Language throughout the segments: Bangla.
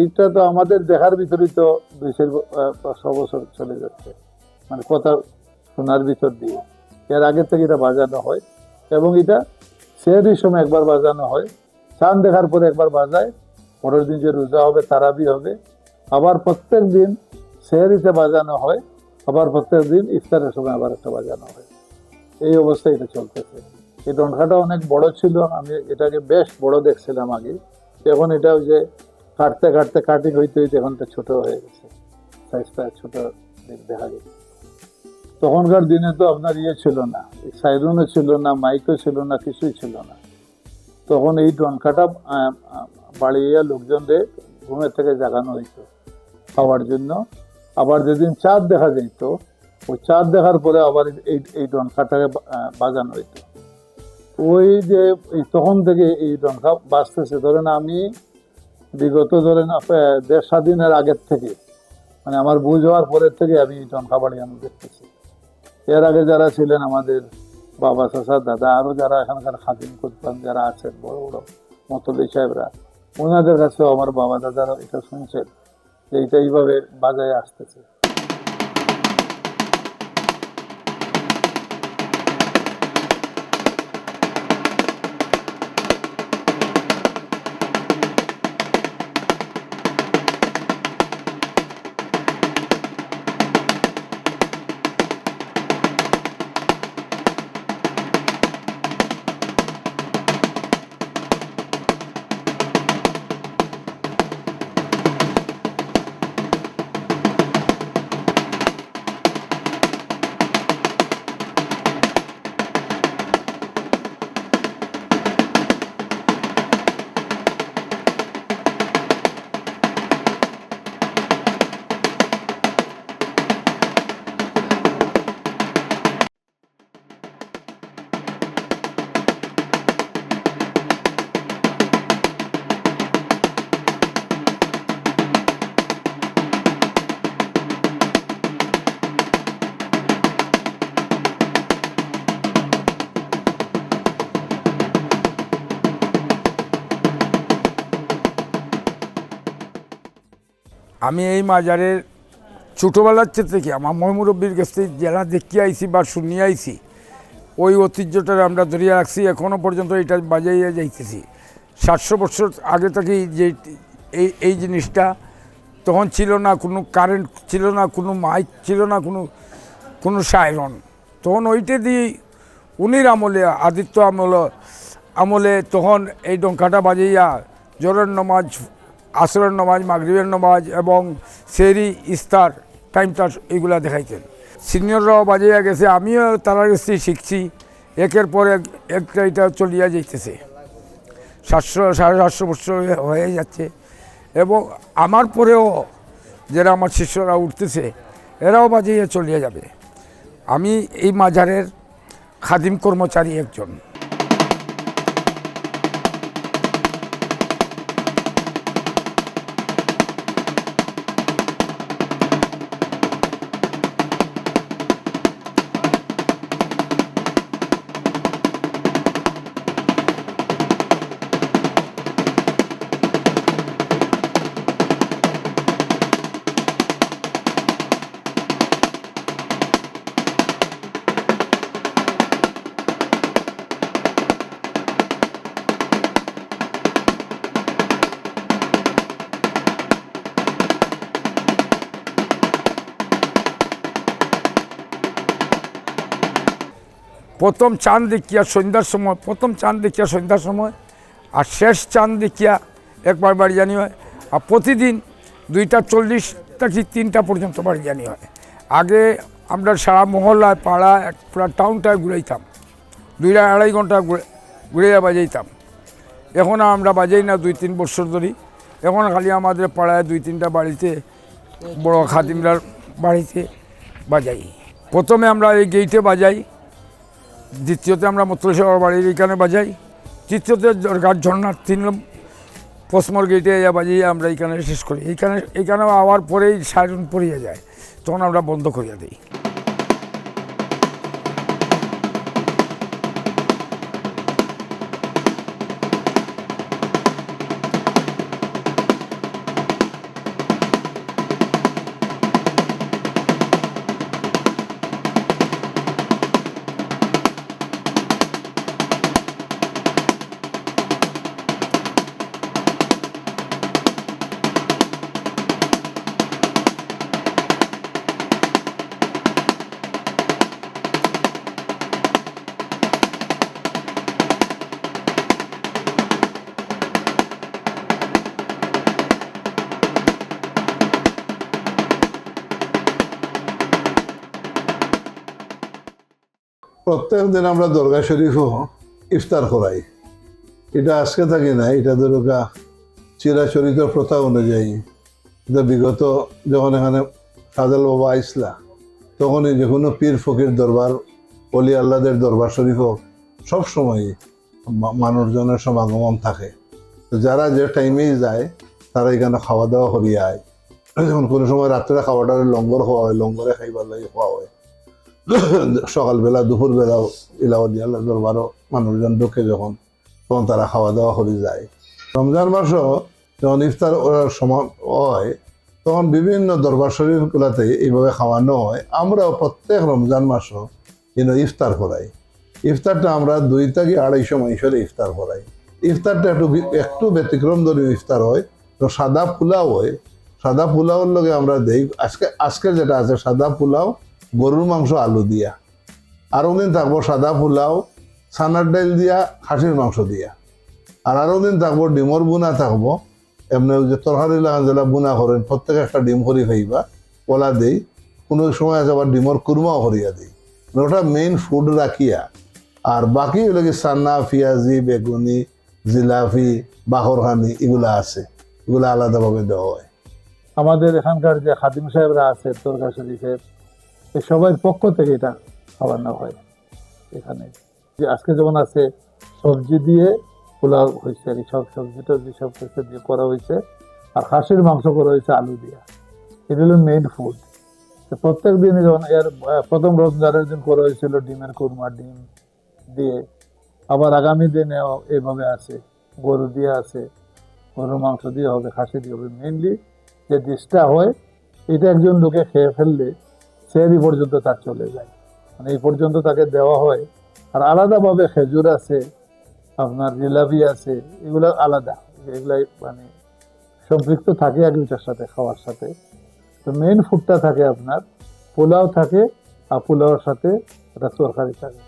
এইটা তো আমাদের দেখার ভিতরেই তো 200 বছর চলে যাচ্ছে, মানে কথা শোনার ভিতর দিয়ে। এর আগে থেকে এটা বাজানো হয়, এবং এটা সেহরির সময় একবার বাজানো হয়, চাঁদ দেখার পরে একবার বাজায়, পরের দিন যে রোজা হবে তারাবি হবে, আবার প্রত্যেক দিন সেহরিতে বাজানো হয়, আবার প্রত্যেক দিন ইফতারের সময় আবার একটা বাজানো হয়। এই অবস্থায় এটা চলতেছে। এই ডনকাটা অনেক বড় ছিল, আমি এটাকে বেশ বড় দেখছিলাম আগে। এখন এটা ওই যে কাটতে কাটতে কাটিং হইতে হইতে এখন তো ছোট হয়ে গেছে, সাইজটা ছোট দেখা গেছে। তখনকার দিনে তো আপনার ইয়ে ছিল না, সাইরনও ছিল না, মাইকও ছিল না, কিছুই ছিল না। তখন এই ডনকাটা বাড়িয়ে লোকজনদের ঘুমের থেকে জাগানো হইতো খাওয়ার জন্য। আবার যেদিন চাঁদ দেখা যেত, ওই চাঁদ দেখার পরে আবার এই ডনকাটাকে বাজানো হইতো। ওই যে তখন থেকে এই ডনকা বাজতেছে, ধরেন আমি বিগত ধরেন 1.5 স্বাধীনের আগের থেকে, মানে আমার বুঝ হওয়ার পরের থেকে আমি এই ডনকা বাড়িয়ানো দেখতেছি। এর আগে যারা ছিলেন আমাদের বাবা, চাচা, দাদা, আরো যারা এখানকার খাদিম করতেন, যারা আছেন বড় বড় মতলবী সাহেবরা, ওনাদের কাছেও আমার বাবা দাদারা এটা শুনছেন যে এইটা এইভাবে বাজায় আসতেছে। আমি এই মাজারের ছোটোবেলার থেকে আমার ময়মুরব্বীর কাছ থেকে যারা দেখিয়ে আইছি বা শুনিয়ে আইছি, ওই ঐতিহ্যটা আমরা ধরিয়ে রাখছি, এখনও পর্যন্ত এটা বাজাইয়া যাইতেছি। 700 বছর আগে থেকেই যে এই জিনিসটা, তখন ছিল না কোনো কারেন্ট, ছিল না কোনো মাইক, ছিল না কোনো সাইরন। তখন ওইটা দিয়ে উনির আমলে, আদিত্য আমলে তখন এই ডঙ্কাটা বাজাইয়া জোরের নমাজ, আসরের নমাজ, মাগরিবের নমাজ এবং সেহরি, ইফতার টাইমটা এইগুলা দেখাইতেন। সিনিয়ররাও বাজাইয়া গেছে, আমিও তারা কাছে শিখছি। একের পর একটা এটা চলিয়া যাইতেছে, 700-750 বছর হয়ে যাচ্ছে। এবং আমার পরেও যারা আমার শিষ্যরা উঠতেছে, এরাও বাজাইয়া চলিয়া যাবে। আমি এই মাজারের খাদিম কর্মচারী একজন। প্রথম চাঁদ দেখিয়া সন্ধ্যার সময়, প্রথম চাঁদ দেখিয়া সন্ধ্যার সময়, আর শেষ চাঁদ দেখিয়া একবার বাড়ি জানি হয়। আর প্রতিদিন 2:40 থেকে 3টা পর্যন্ত বাড়ি জানি হয়। আগে আমরা সারা মহল্লায়, পাড়া, পুরা টাউনটায় ঘুরাইতাম, 2-2.5 ঘন্টা ঘুরে বাজাইতাম। এখন আমরা বাজাই না 2-3 বছর ধরে। এখন খালি আমাদের পাড়ায় 2-3টা বাড়িতে, বড় খাদিমরার বাড়িতে বাজাই। প্রথমে আমরা এই গেইটে বাজাই, দ্বিতীয়তে আমরা মতলবী সাহেবের বাড়ির এখানে বাজাই, তৃতীয়তে ঝর্নার 3 পশ্মর গেটে বাজিয়ে আমরা এইখানে শেষ করি। এইখানে আওয়ার পরেই সাইরন পড়িয়ে যায়, তখন আমরা বন্ধ করিয়া দিই। প্রত্যেক দিন আমরা দরগা শরীফও ইফতার করাই। এটা আজকে থাকি না, এটা দরগা চিরাচরিত প্রথা অনুযায়ী এটা বিগত যখন এখানে সাজাল বাবা আইসলা তখনই যে কোনো পীর ফকির দরবার, অলি আল্লাদের দরবার শরীফও সবসময় মানুষজনের সমাগম থাকে। তো যারা যে টাইমেই যায় তারা এখানে খাওয়া দাওয়া করিয়ে আয়। যখন কোনো সময় রাত্রে খাওয়াটা লঙ্গর খাওয়া হয়, লঙ্গরে খাইবার লাগে খাওয়া হয়। সকালবেলা দুপুরবেলাও ইলাউদ্দিন আল্লাহ দরবারও মানুষজন ঢুকে যখন, তখন তারা খাওয়া দাওয়া করে যায়। রমজান মাসও যখন ইফতার করার সময় হয় তখন বিভিন্ন দরবার শরীফগুলোতে এইভাবে খাওয়ানো হয়। আমরাও প্রত্যেক রমজান মাসও ইফতার করাই। ইফতারটা আমরা 2 থেকে 2:30 মাইশরে ইফতার করাই। ইফতারটা একটু ব্যতিক্রম ধরে ইফতার হয়। তো সাদা পোলাও হয়, সাদা পোলাওর লগে আমরা দেই আজকের যেটা আছে সাদা পোলাও গরুর মাংস আলু দিয়া, আরো দিন থাকবো সাদা পোলাও ছানার ডাল দিয়া খাসির মাংস দিয়া, আর আরো দিন থাকবো ডিমর বুনা থাকবো। এমনি যে তরকারি লাগান যেটা বুনা করেন প্রত্যেকে একটা ডিম করি খাইবা, কলা দেই। কোনো সময় আছে আবার ডিমর কুরমাও করিয়া দিই। ওটা মেইন ফুড রাখিয়া, আর বাকি হলো কি সান্না, পিঁয়াজি, বেগুনি, জিলাপি, বাহরখানি এগুলা আছে, এগুলো আলাদাভাবে দেওয়া হয়। আমাদের এখানকার যে খাদিম সাহেবরা আছে দরগা শরীফের, এই সবার পক্ষ থেকে এটা খাওয়ানো হয়। এখানে যে আজকে যেমন আছে সবজি দিয়ে পোলাও হয়েছে, আর সব সবজি টবজি সব কিছু দিয়ে করা হয়েছে, আর খাসির মাংস করা হয়েছে আলু দিয়া। এটা হলো মেইন ফুড। প্রত্যেক দিন যেমন এর প্রথম রমজানের দিন করা হয়েছিল ডিমের কুরমা, ডিম দিয়ে। আবার আগামী দিনেও এইভাবে আছে, গরু দিয়ে আছে, গরুর মাংস দিয়ে হবে, খাসি দিয়ে হবে। মেইনলি যে ডিশটা হয় এটা একজন লোকে খেয়ে ফেললে সেহরি পর্যন্ত তার চলে যায়, মানে এই পর্যন্ত তাকে দেওয়া হয়। আর আলাদাভাবে খেজুর আছে, আপনার জিলাপি আছে, এগুলো আলাদা, এগুলাই মানে সম্পৃক্ত থাকে একটার সাথে, খাওয়ার সাথে। তো মেইন ফুডটা থাকে আপনার পোলাও থাকে, আর পোলাওর সাথে একটা তরকারি থাকে।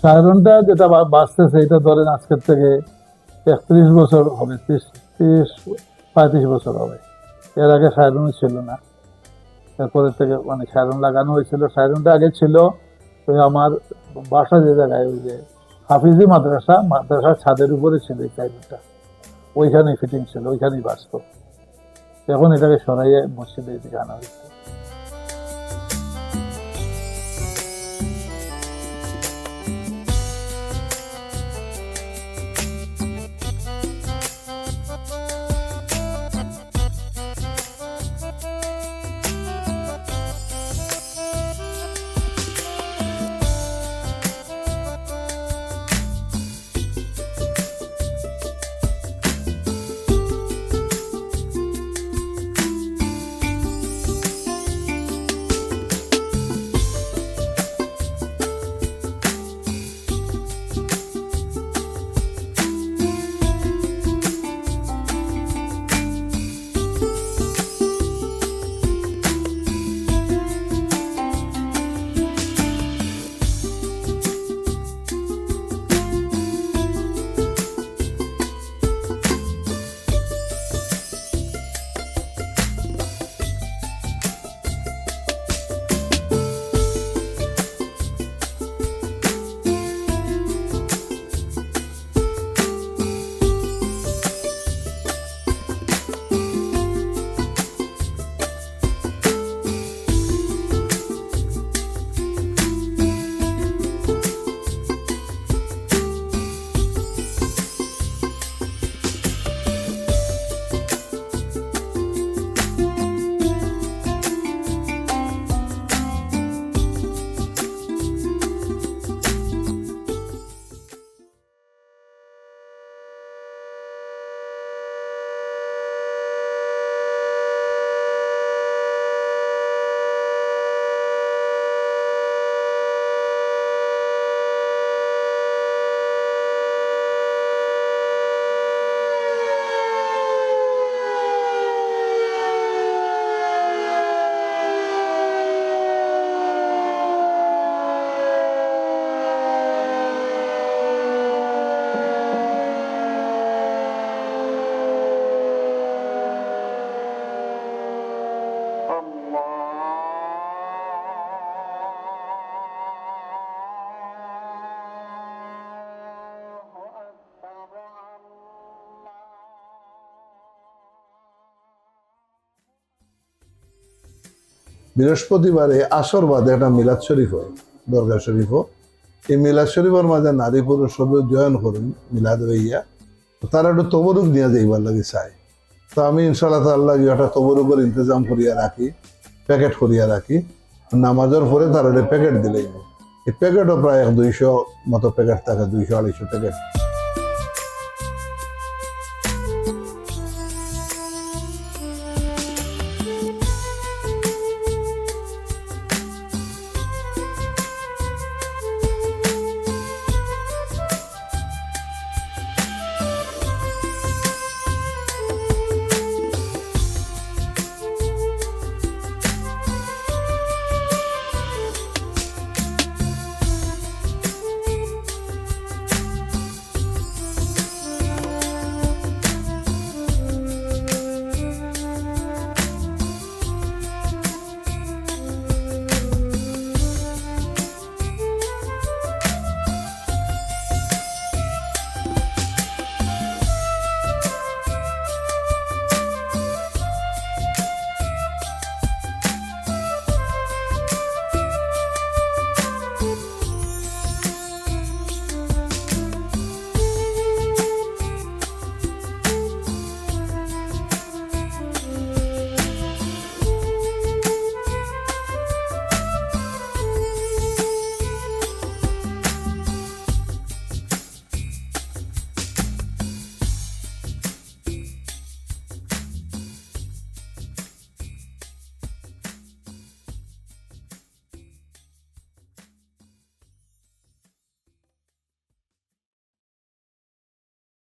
সায়রনটা যেটা বাঁচতেছে এটা ধরেন আজকের থেকে 31 বছর হবে, 35 বছর হবে। এর আগে সায়রনও ছিল না, এরপরের থেকে মানে সায়রন লাগানো হয়েছিল। সায়রনটা আগে ছিল ওই আমার বাসা যে জায়গায়, ওই যে হাফিজি মাদ্রাসার ছাদের উপরে ছিল এই সায়রনটা, ওইখানেই ফিটিং ছিল, ওইখানেই বাঁচত। এখন এটাকে সরাইয়ে মসজিদে দিকে আনা হয়েছে। বৃহস্পতিবারে আসর বাদে একটা মিলাদ শরীফ হয়, দরগা শরীফও। এই মিলাদ শরীফের মাঝে নারী পুরুষ সবে জয়েন করুন মিলাদ হইয়া, তারা একটু তবরুক নিয়ে যাইবার লাগে চাই। তো আমি ইনশাআল্লাহ তাআলা একটা তবরুকের ইন্তজাম করিয়া রাখি, প্যাকেট করিয়া রাখি। নামাজের পরে তারা প্যাকেট দিলেই এই প্যাকেটও প্রায় 200 মতো প্যাকেট থাকে, 200-250 প্যাকেট।